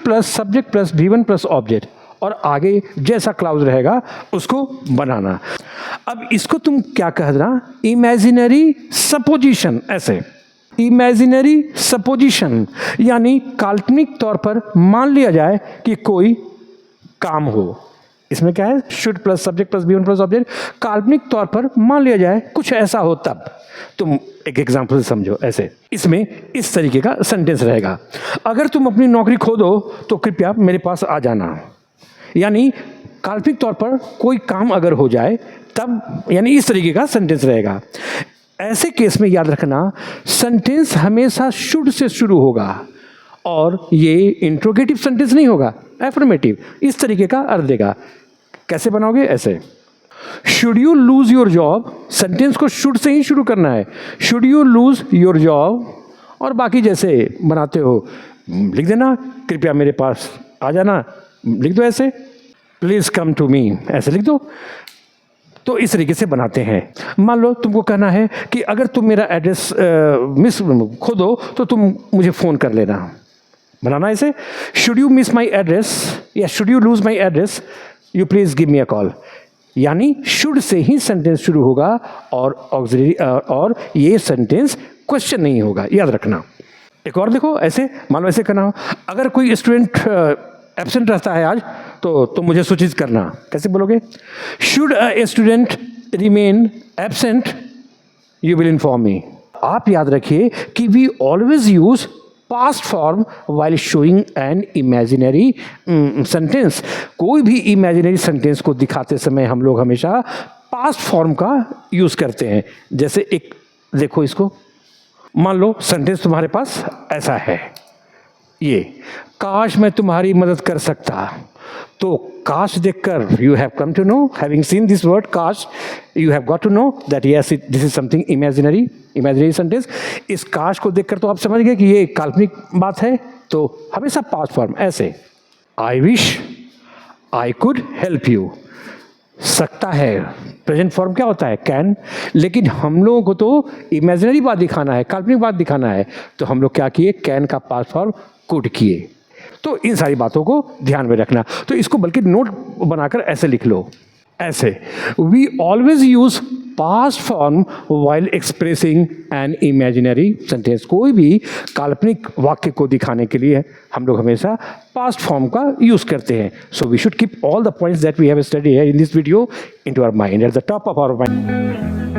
Plus subject plus V1 plus object और आगे जैसा क्लाउज रहेगा उसको बनाना। अब इसको तुम क्या कहना, इमेजिनरी सपोजिशन। ऐसे इमेजिनरी सपोजिशन यानी काल्पनिक तौर पर मान लिया जाए कि कोई काम हो। इसमें क्या है, should plus subject plus V1 plus object, काल्पनिक तौर पर मान लिया जाए कुछ ऐसा हो तब। तुम एक एग्जांपल से समझो। ऐसे इसमें इस तरीके का सेंटेंस रहेगा, अगर तुम अपनी नौकरी खो दो तो कृपया मेरे पास आ जाना। यानी काल्पनिक तौर पर कोई काम अगर हो जाए तब, यानी इस तरीके का सेंटेंस रहेगा। ऐसे केस में याद रखना सेंटेंस हमेशा शुड से शुरू होगा और ये इंट्रोगेटिव सेंटेंस नहीं होगा, एफर्मेटिव। इस तरीके का अर्थ देगा। कैसे बनाओगे, ऐसे should you lose your job, sentence को शुड से ही शुरू करना है। Should you lose your job, और बाकी जैसे बनाते हो लिख देना, कृपया मेरे पास आ जाना, लिख दो ऐसे, प्लीज कम टू मी, ऐसे लिख दो। तो इस तरीके से बनाते हैं। मान लो तुमको कहना है कि अगर तुम मेरा एड्रेस मिस खो दो तो तुम मुझे फ़ोन कर लेना, बनाना ऐसे, should you miss my address या should you lose my address, you please give me a call. यानी शुड से ही सेंटेंस शुरू होगा और ऑक्सिलरी, और ये सेंटेंस क्वेश्चन नहीं होगा, याद रखना। एक और देखो, ऐसे मान लो ऐसे करना हो, अगर कोई स्टूडेंट एब्सेंट रहता है आज तो तुम मुझे सूचित करना। कैसे बोलोगे, should a student remain absent you will inform me. आप याद रखिए कि we always use past form while showing an imaginary sentence. कोई भी इमेजिनरी सेंटेंस को दिखाते समय हम लोग हमेशा पास्ट फॉर्म का यूज करते हैं। जैसे एक देखो इसको, मान लो सेंटेंस तुम्हारे पास ऐसा है, ये काश मैं तुम्हारी मदद कर सकता, तो काश देखकर you have come to know, having seen this word काश, you have got to know that yes this is something imaginary sentence. इस काश को देखकर तो आप समझ गए कि ये काल्पनिक बात है, तो हमेशा पास्ट फॉर्म। ऐसे I wish I could help you, सकता है प्रेजेंट फॉर्म क्या होता है, कैन, लेकिन हम लोगों को तो इमेजिनरी बात दिखाना है, काल्पनिक बात दिखाना है, तो हम लोग क्या किए, कैन का पास्ट फॉर्म कुड किए। तो इन सारी बातों को ध्यान में रखना। तो इसको बल्कि नोट बनाकर ऐसे लिख लो, ऐसे we always use past form while expressing an imaginary sentence. कोई भी काल्पनिक वाक्य को दिखाने के लिए हम लोग हमेशा पास्ट फॉर्म का यूज करते हैं। So we should keep all the points that we have studied here in this video into our mind, at the top of our mind.